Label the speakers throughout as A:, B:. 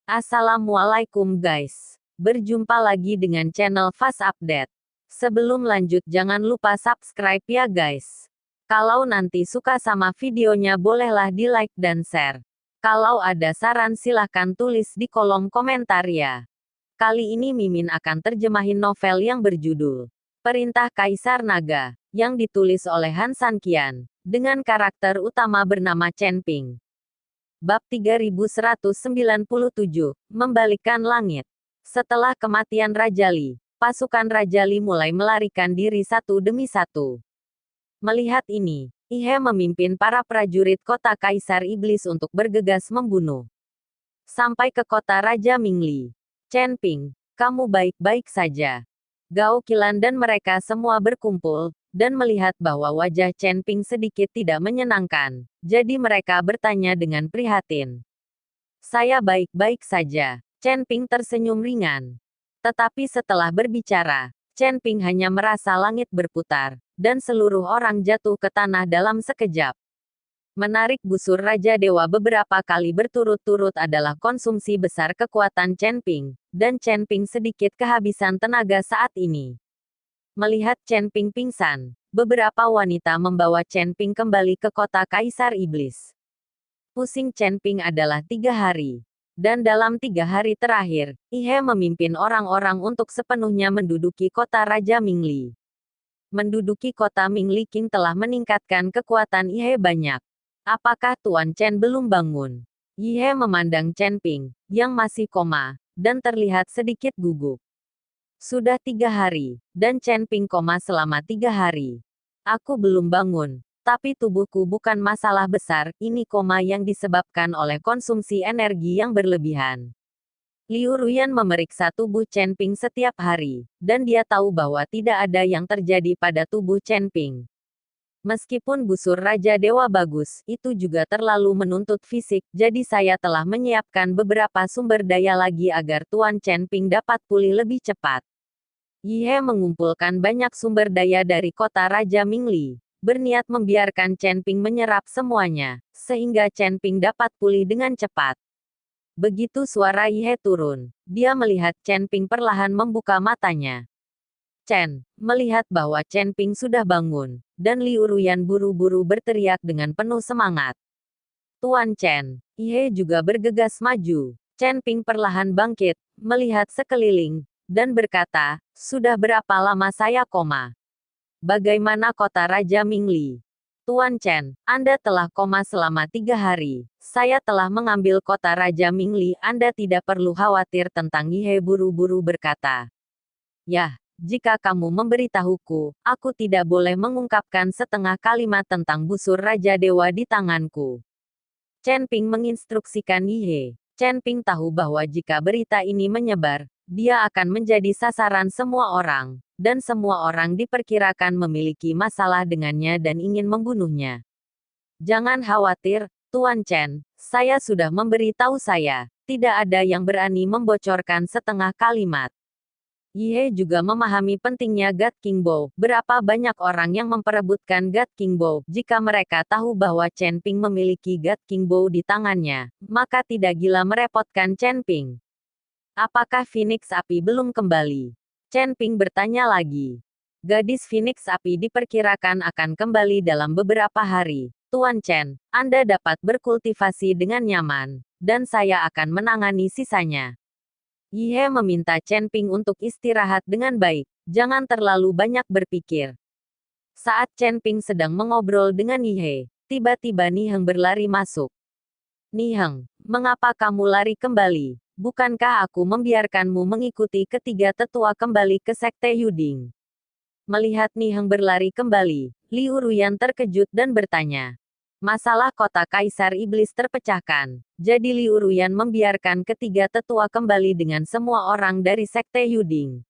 A: Assalamualaikum guys. Berjumpa lagi dengan channel Fast Update. Sebelum lanjut jangan lupa subscribe ya guys. Kalau nanti suka sama videonya bolehlah di like dan share. Kalau ada saran silahkan tulis di kolom komentar ya. Kali ini Mimin akan terjemahin novel yang berjudul Perintah Kaisar Naga, yang ditulis oleh Han Sanqian, dengan karakter utama bernama Chen Ping. Bab 3197, Membalikkan Langit. Setelah kematian Raja Li, pasukan Raja Li mulai melarikan diri satu demi satu. Melihat ini, Ihe memimpin para prajurit kota Kaisar Iblis untuk bergegas membunuh. Sampai ke kota Raja Mingli. Chen Ping, kamu baik-baik saja. Gao Qilan dan mereka semua berkumpul, dan melihat bahwa wajah Chen Ping sedikit tidak menyenangkan, jadi mereka bertanya dengan prihatin. Saya baik-baik saja. Chen Ping tersenyum ringan. Tetapi setelah berbicara, Chen Ping hanya merasa langit berputar, dan seluruh orang jatuh ke tanah dalam sekejap. Menarik busur Raja Dewa beberapa kali berturut-turut adalah konsumsi besar kekuatan Chen Ping, dan Chen Ping sedikit kehabisan tenaga saat ini. Melihat Chen Ping pingsan, beberapa wanita membawa Chen Ping kembali ke kota Kaisar Iblis. Pusing Chen Ping adalah 3 hari. Dan dalam 3 hari terakhir, Ihe memimpin orang-orang untuk sepenuhnya menduduki kota Raja Mingli. Menduduki kota Mingli King telah meningkatkan kekuatan Ihe banyak. Apakah Tuan Chen belum bangun? Ihe memandang Chen Ping, yang masih koma, dan terlihat sedikit gugup. Sudah 3 hari, dan Chen Ping koma selama 3 hari. Aku belum bangun, tapi tubuhku bukan masalah besar, ini koma yang disebabkan oleh konsumsi energi yang berlebihan. Liu Ruyan memeriksa tubuh Chen Ping setiap hari, dan dia tahu bahwa tidak ada yang terjadi pada tubuh Chen Ping. Meskipun busur Raja Dewa bagus, itu juga terlalu menuntut fisik, jadi saya telah menyiapkan beberapa sumber daya lagi agar Tuan Chen Ping dapat pulih lebih cepat. Ihe mengumpulkan banyak sumber daya dari kota Raja Mingli, berniat membiarkan Chen Ping menyerap semuanya, sehingga Chen Ping dapat pulih dengan cepat. Begitu suara Ihe turun, dia melihat Chen Ping perlahan membuka matanya. Chen, melihat bahwa Chen Ping sudah bangun, dan Liu Ruyan buru-buru berteriak dengan penuh semangat. Tuan Chen, Ihe juga bergegas maju. Chen Ping perlahan bangkit, melihat sekeliling, dan berkata, sudah berapa lama saya koma? Bagaimana kota Raja Mingli? Tuan Chen, Anda telah koma selama 3 hari. Saya telah mengambil kota Raja Mingli, Anda tidak perlu khawatir tentang Ihe buru-buru berkata. Yah. Jika kamu memberitahuku, aku tidak boleh mengungkapkan setengah kalimat tentang busur Raja Dewa di tanganku. Chen Ping menginstruksikan Ihe. Chen Ping tahu bahwa jika berita ini menyebar, dia akan menjadi sasaran semua orang, dan semua orang diperkirakan memiliki masalah dengannya dan ingin membunuhnya. Jangan khawatir, Tuan Chen, saya sudah memberitahu saya, tidak ada yang berani membocorkan setengah kalimat. Ihe juga memahami pentingnya God King Bow. Berapa banyak orang yang memperebutkan God King Bow, jika mereka tahu bahwa Chen Ping memiliki God King Bow di tangannya, maka tidak gila merepotkan Chen Ping. Apakah Phoenix Api belum kembali? Chen Ping bertanya lagi. Gadis Phoenix Api diperkirakan akan kembali dalam beberapa hari. Tuan Chen, Anda dapat berkultivasi dengan nyaman, dan saya akan menangani sisanya. Ihe meminta Chen Ping untuk istirahat dengan baik, jangan terlalu banyak berpikir. Saat Chen Ping sedang mengobrol dengan Ihe, tiba-tiba Niheng berlari masuk. Niheng, mengapa kamu lari kembali? Bukankah aku membiarkanmu mengikuti ketiga tetua kembali ke Sekte Yuding? Melihat Niheng berlari kembali, Liu Ruyan terkejut dan bertanya. Masalah kota Kaisar Iblis terpecahkan, jadi Liu Ruyan membiarkan ketiga tetua kembali dengan semua orang dari Sekte Yuding.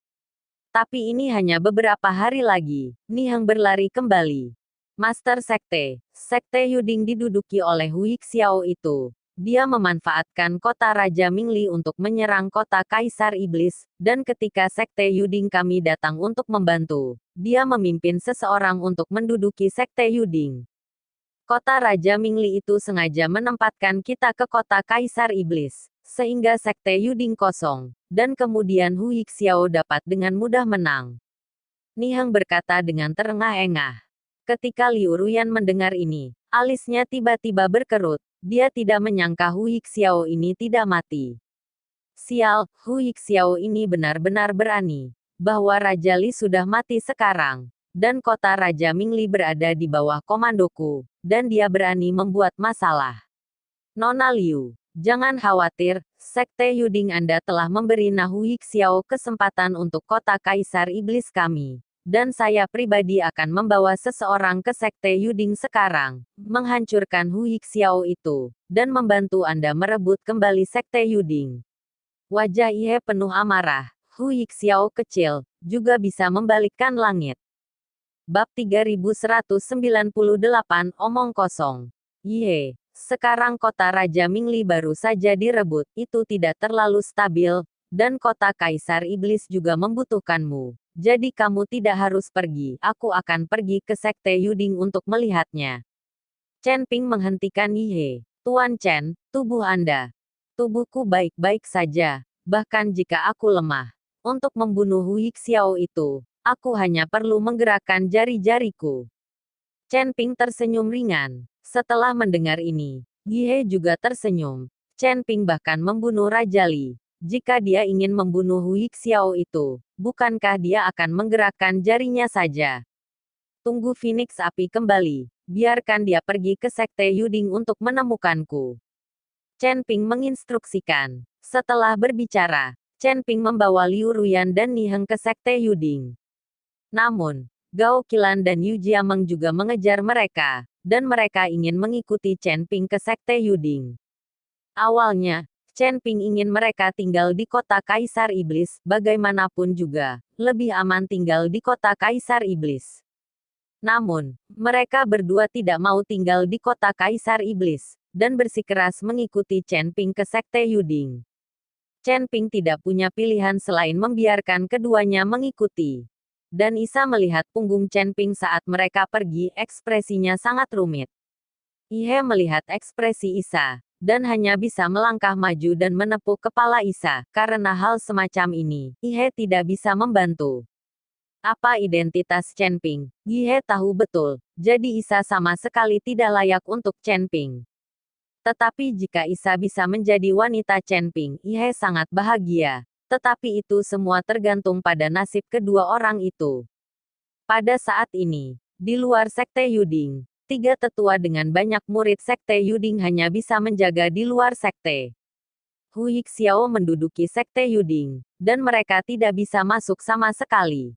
A: Tapi ini hanya beberapa hari lagi, Niheng berlari kembali. Master Sekte, Sekte Yuding diduduki oleh Hui Xiao itu. Dia memanfaatkan kota Raja Mingli untuk menyerang kota Kaisar Iblis, dan ketika Sekte Yuding kami datang untuk membantu, dia memimpin seseorang untuk menduduki Sekte Yuding. Kota Raja Mingli itu sengaja menempatkan kita ke kota Kaisar Iblis. sehingga Sekte Yuding kosong, dan kemudian Hu Yixiao dapat dengan mudah menang. Niheng berkata dengan terengah-engah. Ketika Liu Ruyan mendengar ini, alisnya tiba-tiba berkerut. Dia tidak menyangka Hu Yixiao ini tidak mati. Sial, Hu Yixiao ini benar-benar berani. Bahwa Raja Li sudah mati sekarang. Dan kota Raja Mingli berada di bawah komandoku. Dan dia berani membuat masalah. Nona Liu, jangan khawatir, Sekte Yuding Anda telah memberi Hu Yixiao kesempatan untuk kota Kaisar Iblis kami. Dan saya pribadi akan membawa seseorang ke Sekte Yuding sekarang, menghancurkan Hu Yixiao itu, dan membantu Anda merebut kembali Sekte Yuding. Wajah Ihe penuh amarah. Hu Yixiao kecil, juga bisa membalikkan langit. Bab 3198 Omong Kosong. Ye, sekarang kota Raja Mingli baru saja direbut, itu tidak terlalu stabil, dan kota Kaisar Iblis juga membutuhkanmu. Jadi kamu tidak harus pergi, aku akan pergi ke Sekte Yuding untuk melihatnya. Chen Ping menghentikan Ye. Tuan Chen, tubuh Anda. Tubuhku baik-baik saja, bahkan jika aku lemah. Untuk membunuh Hu Yixiao itu, aku hanya perlu menggerakkan jari-jariku. Chen Ping tersenyum ringan. Setelah mendengar ini, Ye juga tersenyum. Chen Ping bahkan membunuh Raja Li. Jika dia ingin membunuh Hu Yixiao itu, bukankah dia akan menggerakkan jarinya saja? Tunggu Phoenix Api kembali. Biarkan dia pergi ke Sekte Yuding untuk menemukanku. Chen Ping menginstruksikan. Setelah berbicara, Chen Ping membawa Liu Ruyan dan Niheng ke Sekte Yuding. Namun, Gao Qilan dan Yu Jiameng juga mengejar mereka, dan mereka ingin mengikuti Chen Ping ke Sekte Yuding. Awalnya, Chen Ping ingin mereka tinggal di kota Kaisar Iblis, bagaimanapun juga, lebih aman tinggal di kota Kaisar Iblis. Namun, mereka berdua tidak mau tinggal di kota Kaisar Iblis, dan bersikeras mengikuti Chen Ping ke Sekte Yuding. Chen Ping tidak punya pilihan selain membiarkan keduanya mengikuti. Dan Isa melihat punggung Chen Ping saat mereka pergi, ekspresinya sangat rumit. Ihe melihat ekspresi Isa, dan hanya bisa melangkah maju dan menepuk kepala Isa. Karena hal semacam ini, Ihe tidak bisa membantu. Apa identitas Chen Ping? Ihe tahu betul, jadi Isa sama sekali tidak layak untuk Chen Ping. Tetapi jika Isa bisa menjadi wanita Chen Ping, Ihe sangat bahagia. Tetapi itu semua tergantung pada nasib kedua orang itu. Pada saat ini, di luar Sekte Yuding, 3 tetua dengan banyak murid Sekte Yuding hanya bisa menjaga di luar sekte. Hu Yixiao menduduki Sekte Yuding, dan mereka tidak bisa masuk sama sekali.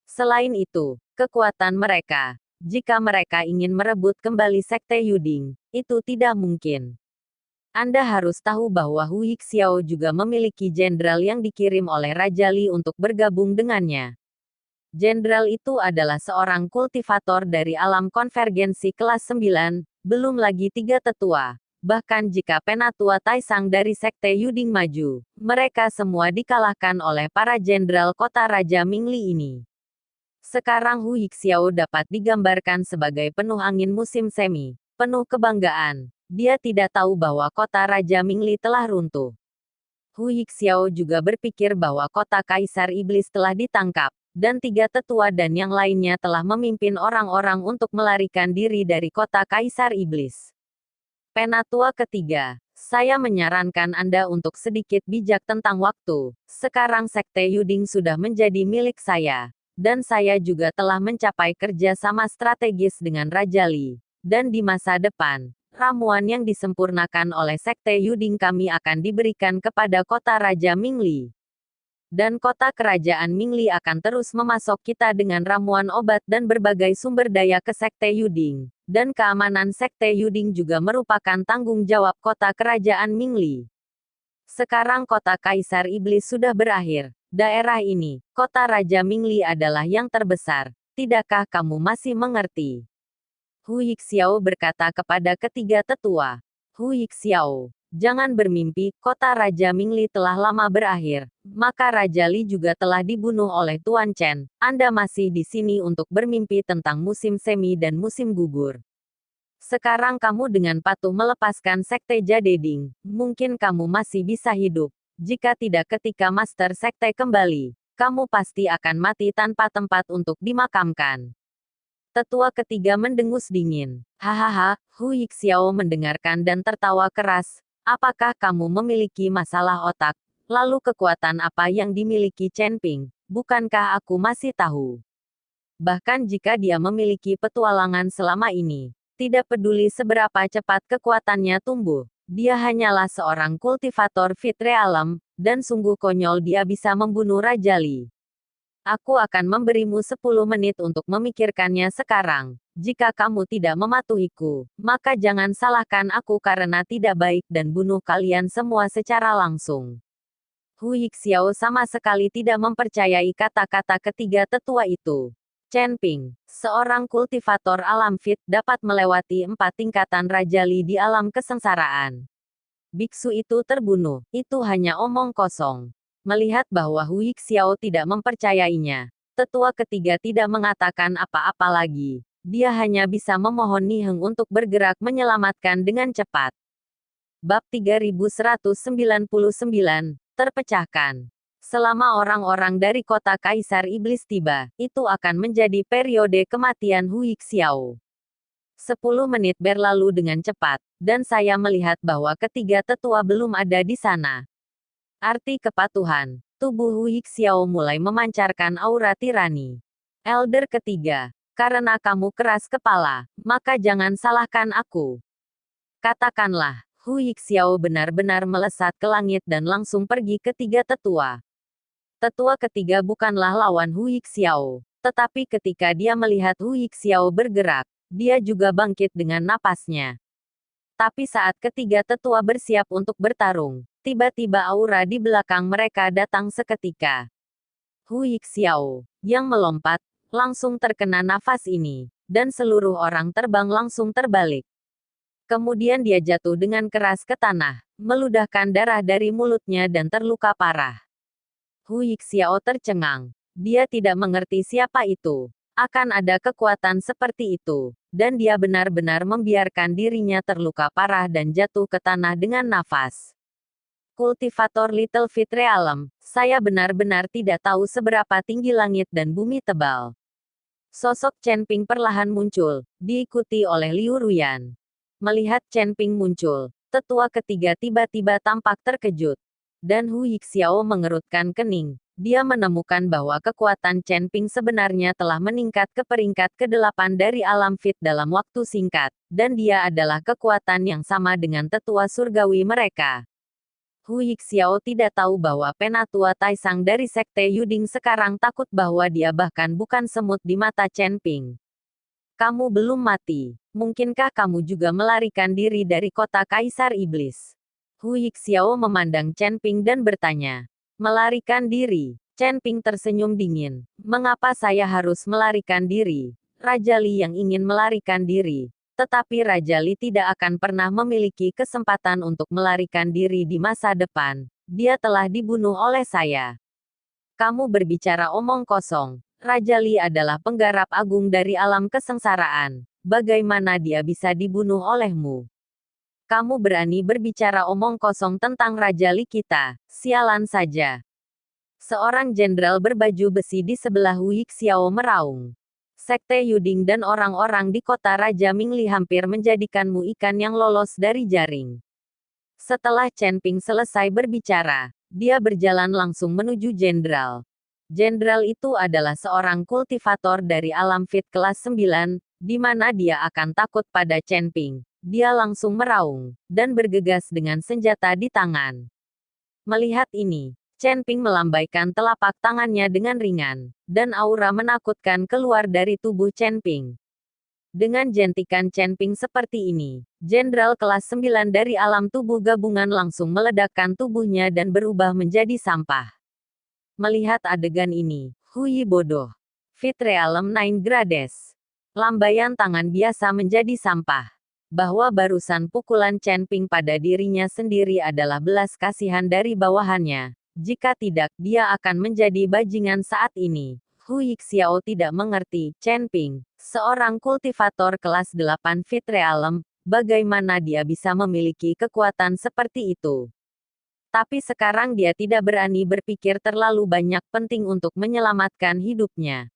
A: Selain itu, kekuatan mereka, jika mereka ingin merebut kembali Sekte Yuding, itu tidak mungkin. Anda harus tahu bahwa Hu Yixiao juga memiliki jenderal yang dikirim oleh Raja Li untuk bergabung dengannya. Jenderal itu adalah seorang kultivator dari alam konvergensi kelas 9, belum lagi 3 tetua. Bahkan jika penatua Taisang dari Sekte Yuding maju, mereka semua dikalahkan oleh para jenderal kota Raja Mingli ini. Sekarang Hu Yixiao dapat digambarkan sebagai penuh angin musim semi, penuh kebanggaan. Dia tidak tahu bahwa kota Raja Mingli telah runtuh. Hu Yixiao juga berpikir bahwa kota Kaisar Iblis telah ditangkap, dan 3 tetua dan yang lainnya telah memimpin orang-orang untuk melarikan diri dari kota Kaisar Iblis. Penatua ketiga, saya menyarankan Anda untuk sedikit bijak tentang waktu. Sekarang Sekte Yuding sudah menjadi milik saya, dan saya juga telah mencapai kerja sama strategis dengan Raja Li. Dan di masa depan, ramuan yang disempurnakan oleh Sekte Yuding kami akan diberikan kepada kota Raja Mingli. Dan kota kerajaan Mingli akan terus memasok kita dengan ramuan obat dan berbagai sumber daya ke Sekte Yuding. Dan keamanan Sekte Yuding juga merupakan tanggung jawab kota kerajaan Mingli. Sekarang kota Kaisar Iblis sudah berakhir. Daerah ini, kota Raja Mingli adalah yang terbesar. Tidakkah kamu masih mengerti? Hu Yixiao berkata kepada ketiga tetua. Hu Yixiao, jangan bermimpi, kota Raja Mingli telah lama berakhir. Maka Raja Li juga telah dibunuh oleh Tuan Chen. Anda masih di sini untuk bermimpi tentang musim semi dan musim gugur. Sekarang kamu dengan patuh melepaskan Sekte Jadeding, mungkin kamu masih bisa hidup. Jika tidak ketika Master Sekte kembali, kamu pasti akan mati tanpa tempat untuk dimakamkan. Tetua ketiga mendengus dingin. Hahaha, Hu Yixiao mendengarkan dan tertawa keras. Apakah kamu memiliki masalah otak? Lalu kekuatan apa yang dimiliki Chen Ping? Bukankah aku masih tahu? Bahkan jika dia memiliki petualangan selama ini, tidak peduli seberapa cepat kekuatannya tumbuh, dia hanyalah seorang kultivator fitre alam, dan sungguh konyol dia bisa membunuh Raja Li. Aku akan memberimu 10 menit untuk memikirkannya sekarang. Jika kamu tidak mematuhiku, maka jangan salahkan aku karena tidak baik dan bunuh kalian semua secara langsung. Hu Yixiao sama sekali tidak mempercayai kata-kata ketiga tetua itu. Chen Ping, seorang kultivator alam fit dapat melewati 4 tingkatan Raja Li di alam kesengsaraan. Biksu itu terbunuh, itu hanya omong kosong. Melihat bahwa Hu Yixiao tidak mempercayainya, tetua ketiga tidak mengatakan apa-apa lagi. Dia hanya bisa memohon Niheng untuk bergerak menyelamatkan dengan cepat. Bab 3199, terpecahkan. Selama orang-orang dari kota Kaisar Iblis tiba, itu akan menjadi periode kematian Hu Yixiao. 10 menit berlalu dengan cepat, dan saya melihat bahwa ketiga tetua belum ada di sana. Arti kepatuhan, tubuh Hu Yixiao mulai memancarkan aura tirani. Elder ketiga, karena kamu keras kepala, maka jangan salahkan aku. Katakanlah, Hu Yixiao benar-benar melesat ke langit dan langsung pergi ke tiga tetua. Tetua ketiga bukanlah lawan Hu Yixiao, tetapi ketika dia melihat Hu Yixiao bergerak, dia juga bangkit dengan napasnya. Tapi saat ketiga tetua bersiap untuk bertarung, tiba-tiba aura di belakang mereka datang seketika. Hu Yixiao, yang melompat, langsung terkena nafas ini, dan seluruh orang terbang langsung terbalik. Kemudian dia jatuh dengan keras ke tanah, meludahkan darah dari mulutnya dan terluka parah. Hu Yixiao tercengang. Dia tidak mengerti siapa itu. Akan ada kekuatan seperti itu, dan dia benar-benar membiarkan dirinya terluka parah dan jatuh ke tanah dengan nafas. Kultivator Little Fit Realm, saya benar-benar tidak tahu seberapa tinggi langit dan bumi tebal. Sosok Chen Ping perlahan muncul, diikuti oleh Liu Ruyan. Melihat Chen Ping muncul, tetua ketiga tiba-tiba tampak terkejut. Dan Hu Yixiao mengerutkan kening. Dia menemukan bahwa kekuatan Chen Ping sebenarnya telah meningkat ke peringkat ke-8 dari alam fit dalam waktu singkat, dan dia adalah kekuatan yang sama dengan tetua surgawi mereka. Hu Yixiao tidak tahu bahwa penatua Taisang dari Sekte Yuding sekarang takut bahwa dia bahkan bukan semut di mata Chen Ping. Kamu belum mati. Mungkinkah kamu juga melarikan diri dari kota Kaisar Iblis? Hu Yixiao memandang Chen Ping dan bertanya. Melarikan diri. Chen Ping tersenyum dingin. Mengapa saya harus melarikan diri? Raja Li yang ingin melarikan diri. Tetapi Raja Li tidak akan pernah memiliki kesempatan untuk melarikan diri di masa depan. Dia telah dibunuh oleh saya. Kamu berbicara omong kosong. Raja Li adalah penggarap agung dari alam kesengsaraan. Bagaimana dia bisa dibunuh olehmu? Kamu berani berbicara omong kosong tentang Raja Li kita, sialan saja. Seorang jenderal berbaju besi di sebelah Hu Yixiao meraung. Sekte Yuding dan orang-orang di kota Raja Mingli hampir menjadikanmu ikan yang lolos dari jaring. Setelah Chen Ping selesai berbicara, dia berjalan langsung menuju jenderal. Jenderal itu adalah seorang kultivator dari alam fit kelas 9, di mana dia akan takut pada Chen Ping. Dia langsung meraung, dan bergegas dengan senjata di tangan. Melihat ini, Chen Ping melambaikan telapak tangannya dengan ringan, dan aura menakutkan keluar dari tubuh Chen Ping. Dengan jentikan Chen Ping seperti ini, jenderal kelas 9 dari alam tubuh gabungan langsung meledakkan tubuhnya dan berubah menjadi sampah. Melihat adegan ini, Hu Yi bodoh. Fit Realm 9 Grades. Lambaian tangan biasa menjadi sampah. Bahwa barusan pukulan Chen Ping pada dirinya sendiri adalah belas kasihan dari bawahannya. Jika tidak, dia akan menjadi bajingan saat ini. Hu Yixiao tidak mengerti, Chen Ping, seorang kultivator kelas 8 Fit Realm, bagaimana dia bisa memiliki kekuatan seperti itu. Tapi sekarang dia tidak berani berpikir terlalu banyak penting untuk menyelamatkan hidupnya.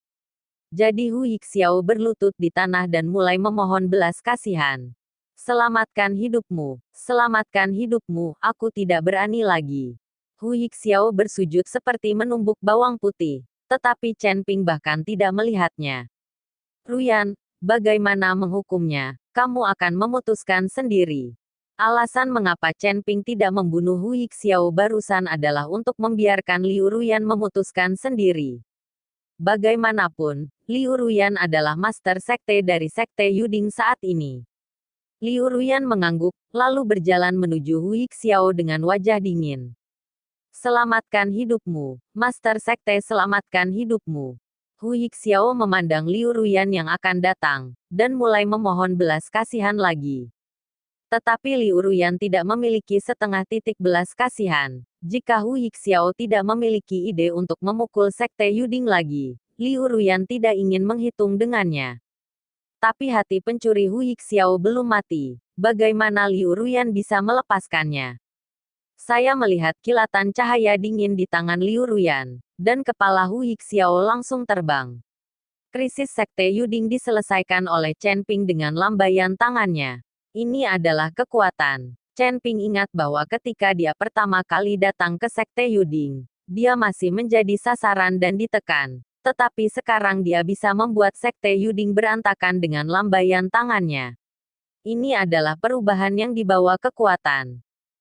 A: Jadi Hu Yixiao berlutut di tanah dan mulai memohon belas kasihan. Selamatkan hidupmu, aku tidak berani lagi. Hu Yixiao bersujud seperti menumbuk bawang putih. Tetapi Chen Ping bahkan tidak melihatnya. Ruyan, bagaimana menghukumnya? Kamu akan memutuskan sendiri. Alasan mengapa Chen Ping tidak membunuh Hu Yixiao barusan adalah untuk membiarkan Liu Ruyan memutuskan sendiri. Bagaimanapun, Liu Ruyan adalah master sekte dari sekte Yuding saat ini. Liu Ruyan mengangguk, lalu berjalan menuju Hu Yixiao dengan wajah dingin. Selamatkan hidupmu, Master Sekte, selamatkan hidupmu. Hu Yixiao memandang Liu Ruyan yang akan datang, dan mulai memohon belas kasihan lagi. Tetapi Liu Ruyan tidak memiliki setengah titik belas kasihan. Jika Hu Yixiao tidak memiliki ide untuk memukul Sekte Yuding lagi, Liu Ruyan tidak ingin menghitung dengannya. Tapi hati pencuri Hu Yixiao belum mati. Bagaimana Liu Ruyan bisa melepaskannya? Saya melihat kilatan cahaya dingin di tangan Liu Ruyan, dan kepala Hu Yixiao langsung terbang. Krisis Sekte Yuding diselesaikan oleh Chen Ping dengan lambaian tangannya. Ini adalah kekuatan. Chen Ping ingat bahwa ketika dia pertama kali datang ke Sekte Yuding, dia masih menjadi sasaran dan ditekan. Tetapi sekarang dia bisa membuat Sekte Yuding berantakan dengan lambaian tangannya. Ini adalah perubahan yang dibawa kekuatan.